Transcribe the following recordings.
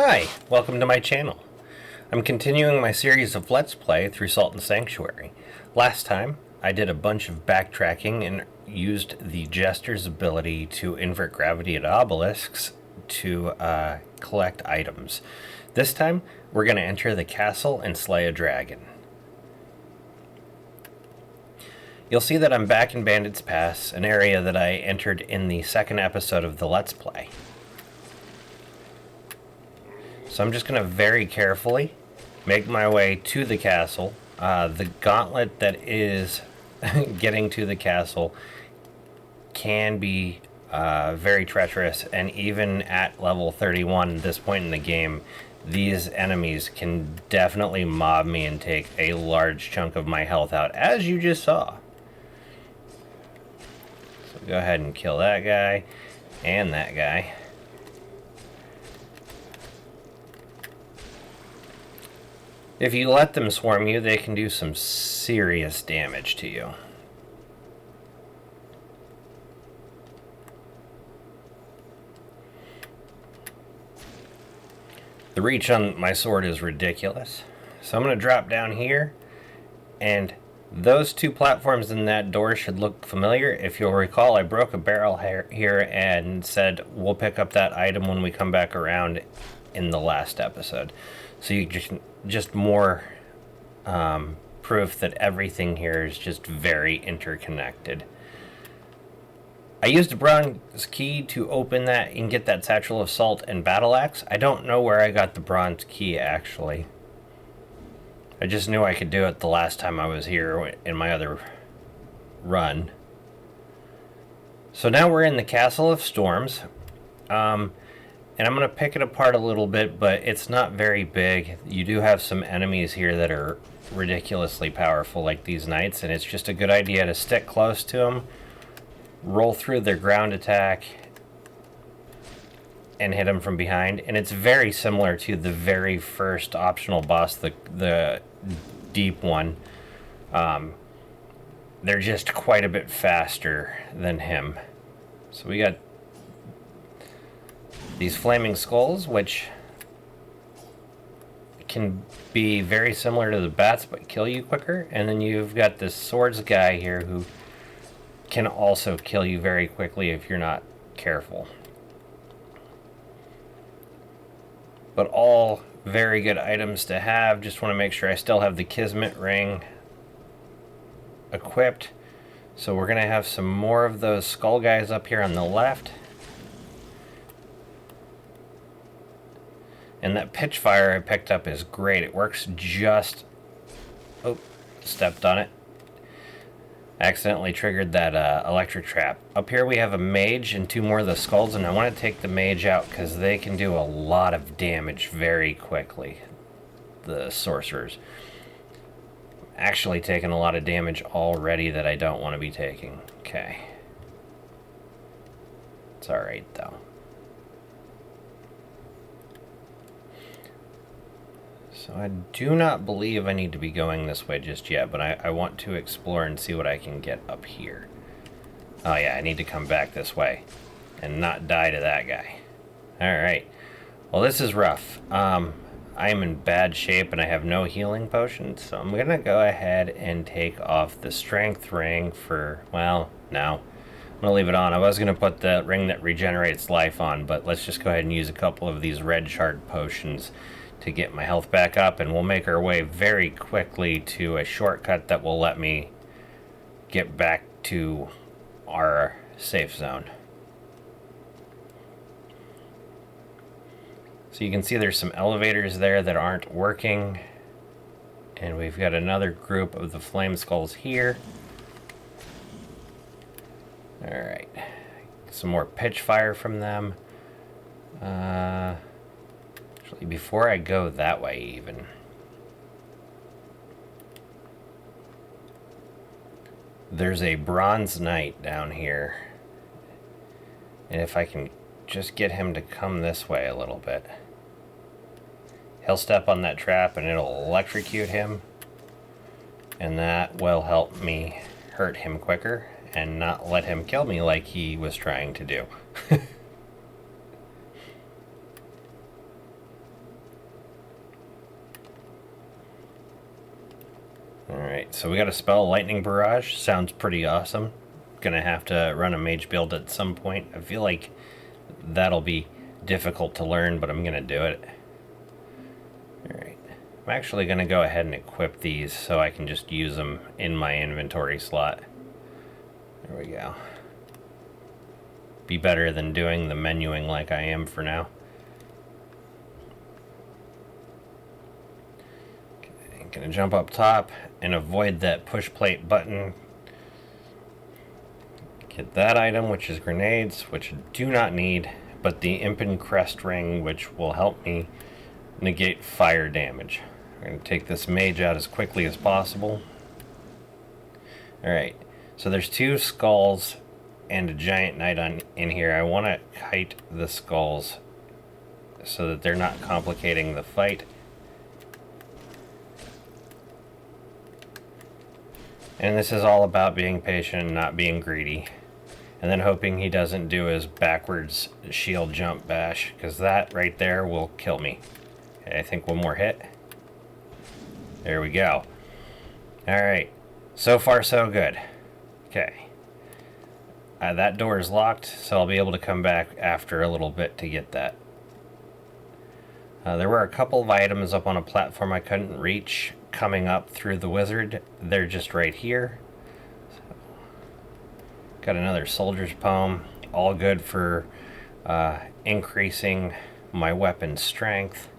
Hi, welcome to my channel. I'm continuing my series of Let's Play through Salt and Sanctuary. Last time, I did a bunch of backtracking and used the Jester's ability to invert gravity at obelisks to collect items. This time, we're going to enter the castle and slay a dragon. You'll see that I'm back in Bandit's Pass, an area that I entered in the second episode of the Let's Play. So I'm just going to very carefully make my way to the castle. The gauntlet that is getting to the castle can be very treacherous, and even at level 31 at this point in the game, these enemies can definitely mob me and take a large chunk of my health out, as you just saw. So go ahead and kill that guy and that guy. If you let them swarm you, they can do some serious damage to you. The reach on my sword is ridiculous. So I'm going to drop down here, and those two platforms in that door should look familiar. If you'll recall, I broke a barrel here and said we'll pick up that item when we come back around in the last episode. So you just more proof that everything here is just very interconnected. I used a bronze key to open that and get that satchel of salt and battle axe. I don't know where I got the bronze key, actually. I just knew I could do it the last time I was here in my other run. So now we're in the Castle of Storms. And I'm going to pick it apart a little bit, but it's not very big. You do have some enemies here that are ridiculously powerful, like these knights, and it's just a good idea to stick close to them, roll through their ground attack, and hit them from behind. And it's very similar to the very first optional boss, the deep one. They're just quite a bit faster than him. So we got these flaming skulls, which can be very similar to the bats but kill you quicker. And then you've got this swords guy here who can also kill you very quickly if you're not careful. But all very good items to have. Just want to make sure I still have the Kismet ring equipped. So we're going to have some more of those skull guys up here on the left. And that pitch fire I picked up is great. It works just... Oh, stepped on it. I accidentally triggered that electric trap. Up here we have a mage and two more of the skulls, and I want to take the mage out because they can do a lot of damage very quickly. The sorcerers. Actually taking a lot of damage already that I don't want to be taking. Okay. It's alright though. So I do not believe I need to be going this way just yet, but I want to explore and see what I can get up here. Oh yeah, I need to come back this way and not die to that guy. Alright. Well, this is rough. I am in bad shape and I have no healing potions, so I'm going to go ahead and take off the strength ring for, well, no. I'm going to leave it on. I was going to put the ring that regenerates life on, but let's just go ahead and use a couple of these red shard potions to get my health back up, and we'll make our way very quickly to a shortcut that will let me get back to our safe zone. So you can see there's some elevators there that aren't working, and we've got another group of the flame skulls here. Alright, some more pitch fire from them. Actually, before I go that way even, there's a bronze knight down here, and if I can just get him to come this way a little bit, he'll step on that trap and it'll electrocute him, and that will help me hurt him quicker and not let him kill me like he was trying to do. Alright, so we got a spell, Lightning Barrage. Sounds pretty awesome. Gonna have to run a mage build at some point. I feel like that'll be difficult to learn, but I'm gonna do it. Alright. I'm actually gonna go ahead and equip these so I can just use them in my inventory slot. There we go. Be better than doing the menuing like I am for now. Okay, gonna jump up top and avoid that push plate button. Get that item, which is grenades, which I do not need, but the Impen Crest Ring, which will help me negate fire damage. We're going to take this mage out as quickly as possible. Alright, so there's 2 skulls and a giant knight in here. I want to kite the skulls so that they're not complicating the fight. And this is all about being patient and not being greedy. And then hoping he doesn't do his backwards shield jump bash, because that right there will kill me. Okay, I think one more hit. There we go. Alright, so far so good. Okay. That door is locked, so I'll be able to come back after a little bit to get that. There were a couple of items up on a platform I couldn't reach coming up through the wizard. They're just right here. Got another soldier's poem, all good for increasing my weapon strength.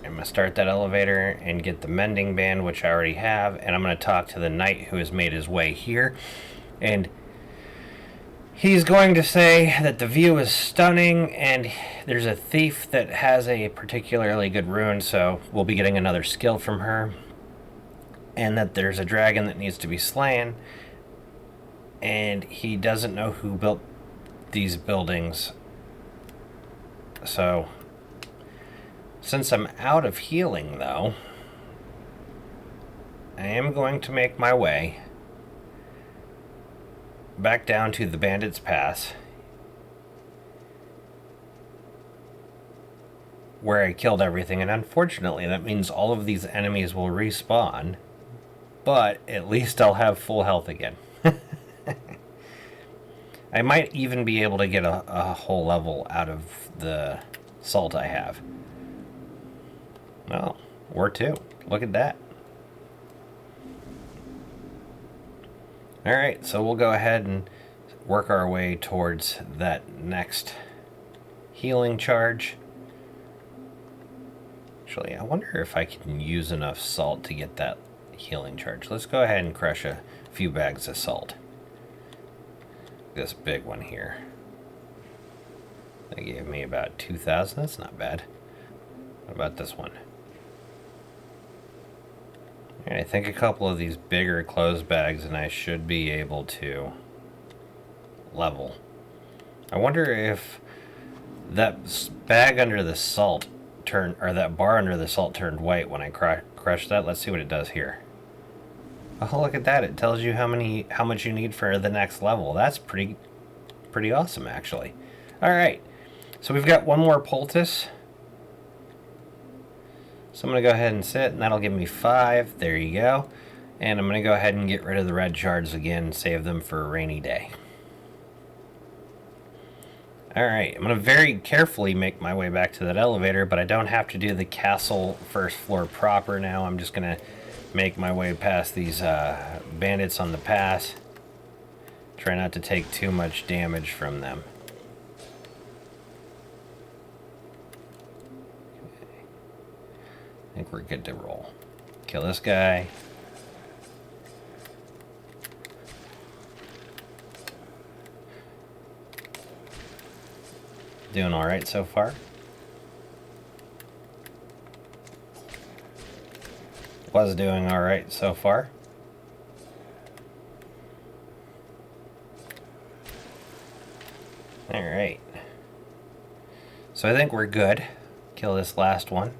I'm going to start that elevator and get the mending band, which I already have, and I'm going to talk to the knight who has made his way here. And he's going to say that the view is stunning, and there's a thief that has a particularly good rune, so we'll be getting another skill from her. And that there's a dragon that needs to be slain, and he doesn't know who built these buildings. So, since I'm out of healing, though, I am going to make my way back down to the Bandit's Pass, where I killed everything, and unfortunately that means all of these enemies will respawn. But at least I'll have full health again. I might even be able to get a whole level out of the salt I have. Well, or 2. Look at that. Alright, so we'll go ahead and work our way towards that next healing charge. Actually, I wonder if I can use enough salt to get that healing charge. Let's go ahead and crush a few bags of salt. This big one here. They gave me about 2,000. That's not bad. What about this one? I think a couple of these bigger clothes bags and I should be able to level. I wonder if that bag under the salt turned, or that bar under the salt turned white when I crushed that. Let's see what it does here. Oh, look at that. It tells you how much you need for the next level. That's pretty awesome, actually. Alright, so we've got one more poultice. So I'm going to go ahead and sit, and that'll give me 5. There you go. And I'm going to go ahead and get rid of the red shards again and save them for a rainy day. Alright, I'm going to very carefully make my way back to that elevator, but I don't have to do the castle first floor proper now. I'm just going to make my way past these bandits on the pass. Try not to take too much damage from them. Okay. I think we're good to roll. Kill this guy. Doing alright so far. Was doing alright so far. Alright. So I think we're good. Kill this last one.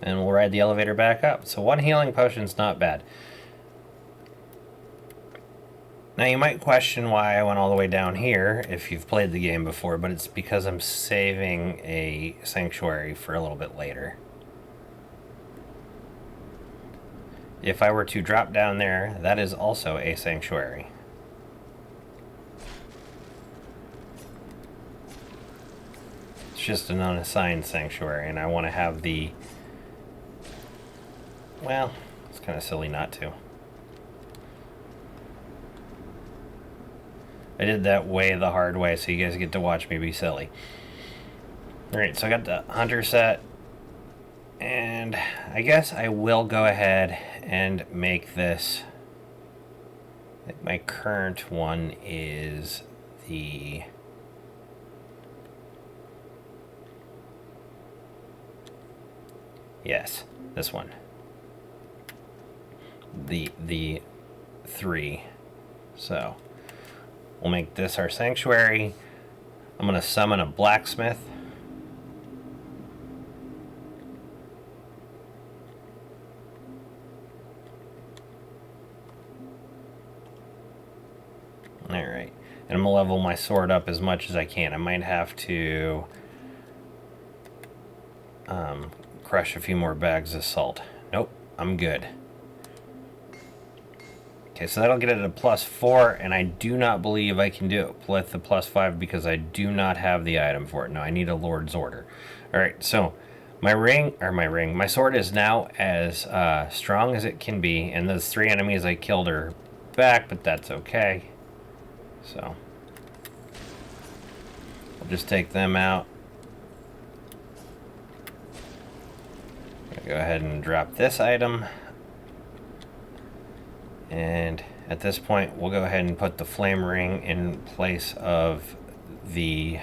And we'll ride the elevator back up. So 1 healing potion's not bad. Now you might question why I went all the way down here if you've played the game before, but it's because I'm saving a sanctuary for a little bit later. If I were to drop down there, that is also a sanctuary. It's just an unassigned sanctuary, and I want to have the... Well, it's kind of silly not to. I did that way the hard way, so you guys get to watch me be silly. Alright, so I got the hunter set. And I guess I will go ahead and make this... I think my current one is the... Yes, this one. The 3. So... we'll make this our sanctuary. I'm going to summon a blacksmith. Alright. And I'm going to level my sword up as much as I can. I might have to crush a few more bags of salt. Nope, I'm good. Okay, so that'll get it a +4, and I do not believe I can do it with the +5 because I do not have the item for it. No, I need a Lord's Order. Alright, so my sword is now as strong as it can be, and those 3 enemies I killed are back, but that's okay. So, I'll just take them out. Go ahead and drop this item. And at this point, we'll go ahead and put the flame ring in place of the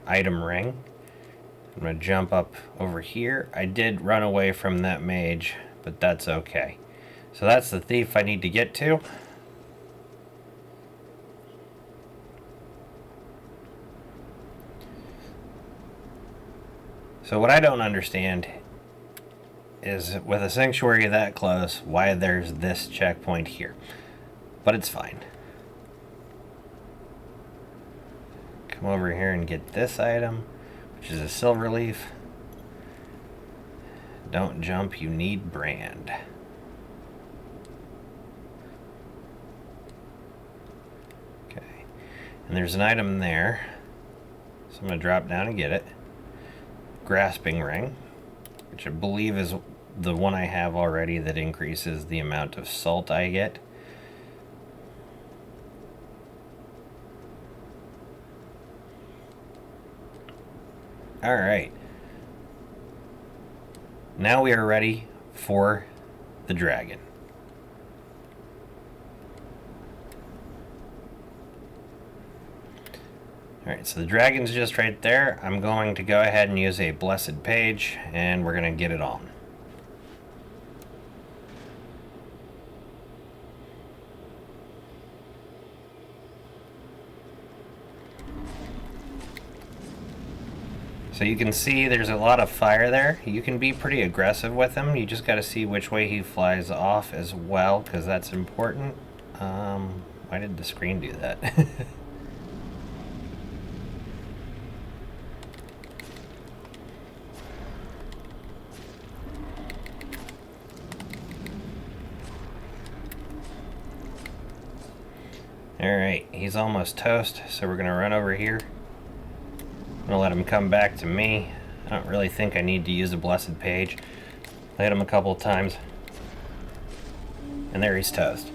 item ring. I'm going to jump up over here. I did run away from that mage, but that's okay. So that's the thief I need to get to. So what I don't understand is, with a sanctuary that close, why there's this checkpoint here. But it's fine. Come over here and get this item, which is a silver leaf. Don't jump, you need brand. Okay. And there's an item there. So I'm going to drop down and get it. Grasping ring, which I believe is the one I have already that increases the amount of salt I get. Alright. Now we are ready for the dragon. Alright, so the dragon's just right there. I'm going to go ahead and use a blessed page, and we're going to get it on. So you can see there's a lot of fire there. You can be pretty aggressive with him. You just got to see which way he flies off as well, because that's important. Why did the screen do that? Alright, he's almost toast, so we're going to run over here. I'm going to let him come back to me. I don't really think I need to use a blessed page. I hit him a couple of times. And there he's toast.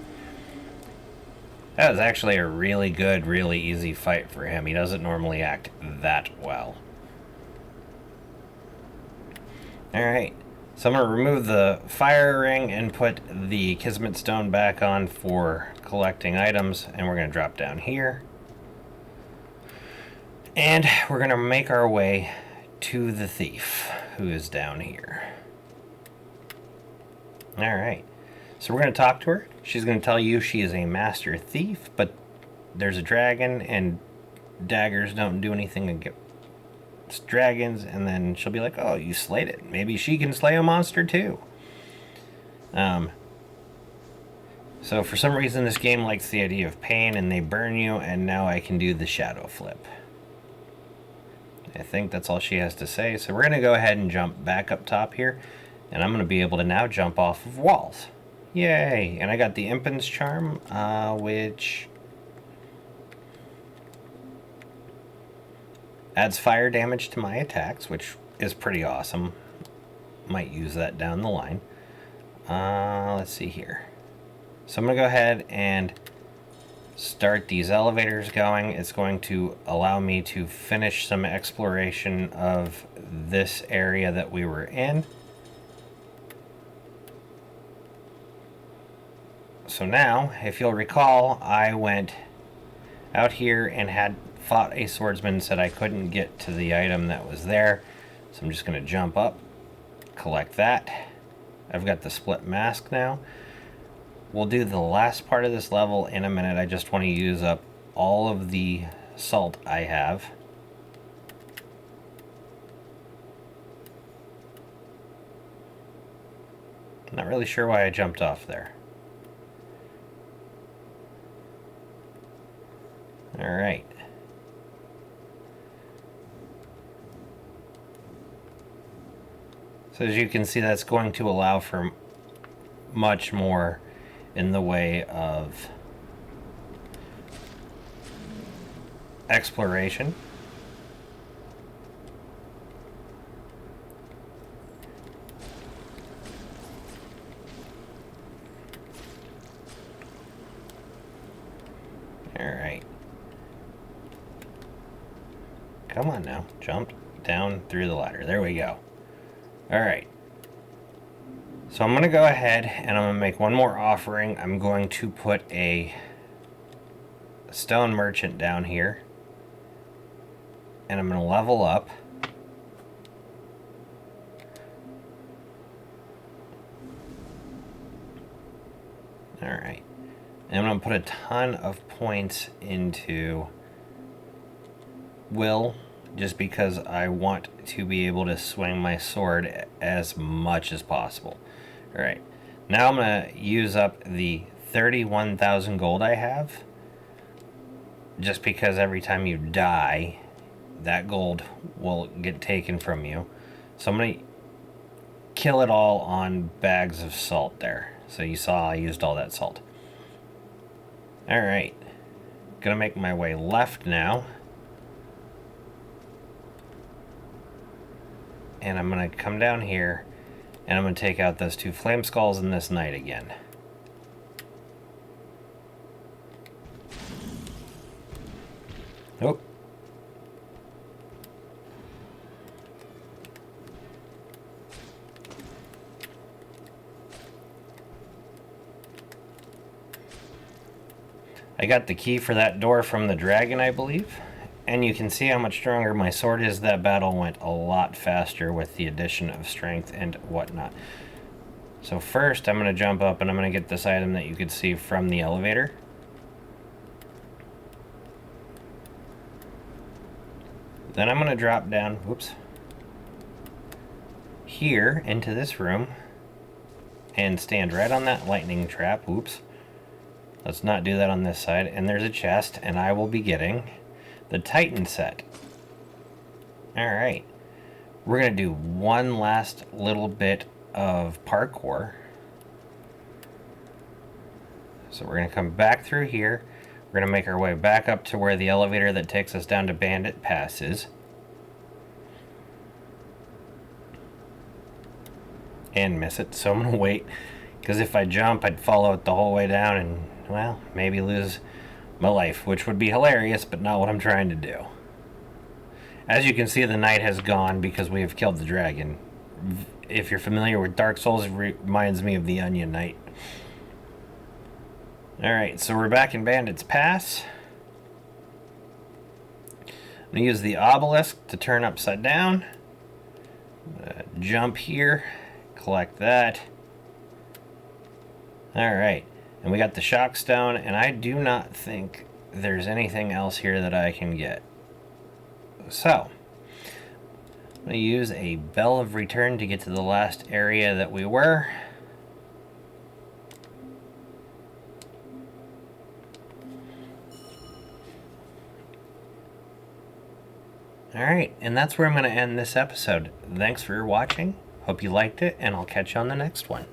That was actually a really good, really easy fight for him. He doesn't normally act that well. Alright, so I'm going to remove the fire ring and put the Kismet Stone back on for collecting items, and we're going to drop down here. And we're going to make our way to the thief, who is down here. Alright, so we're going to talk to her. She's going to tell you she is a master thief, but there's a dragon, and daggers don't do anything dragons, and then she'll be like, oh, you slayed it. Maybe she can slay a monster too. So for some reason this game likes the idea of pain, and they burn you, and now I can do the shadow flip. I think that's all she has to say. So we're going to go ahead and jump back up top here, and I'm going to be able to now jump off of walls. Yay! And I got the Impin's Charm, which adds fire damage to my attacks, which is pretty awesome. Might use that down the line. Let's see here. So I'm going to go ahead and start these elevators going. It's going to allow me to finish some exploration of this area that we were in. So now, if you'll recall, I went out here and had fought a swordsman, said I couldn't get to the item that was there. So I'm just going to jump up, collect that. I've got the split mask now. We'll do the last part of this level in a minute. I just want to use up all of the salt I have. Not really sure why I jumped off there. Alright. So as you can see, that's going to allow for much more in the way of exploration. Alright. Come on now. Jump down through the ladder. There we go. Alright. So I'm going to go ahead and I'm going to make one more offering. I'm going to put a stone merchant down here. And I'm going to level up. Alright. And I'm going to put a ton of points into Will, just because I want to be able to swing my sword as much as possible. Alright, now I'm going to use up the 31,000 gold I have, just because every time you die, that gold will get taken from you. So I'm going to kill it all on bags of salt there. So you saw I used all that salt. Alright, gonna make my way left now. And I'm going to come down here, and I'm going to take out those two flame skulls and this knight again. Oh. I got the key for that door from the dragon, I believe. And you can see how much stronger my sword is. That battle went a lot faster with the addition of strength and whatnot. So first, I'm going to jump up and I'm going to get this item that you could see from the elevator. Then I'm going to drop down, whoops, here into this room and stand right on that lightning trap. Whoops. Let's not do that on this side. And there's a chest, and I will be getting the Titan set. Alright. We're going to do one last little bit of parkour. So we're going to come back through here. We're going to make our way back up to where the elevator that takes us down to Bandit Pass is. And miss it. So I'm going to wait. Because if I jump, I'd follow it the whole way down and, well, maybe lose my life, which would be hilarious, but not what I'm trying to do. As you can see, the knight has gone because we have killed the dragon. If you're familiar with Dark Souls, it reminds me of the Onion Knight. Alright, so we're back in Bandit's Pass. I'm going to use the obelisk to turn upside down. Jump here, collect that. Alright. And we got the shock stone, and I do not think there's anything else here that I can get. So, I'm going to use a bell of return to get to the last area that we were. Alright, and that's where I'm going to end this episode. Thanks for watching. Hope you liked it, and I'll catch you on the next one.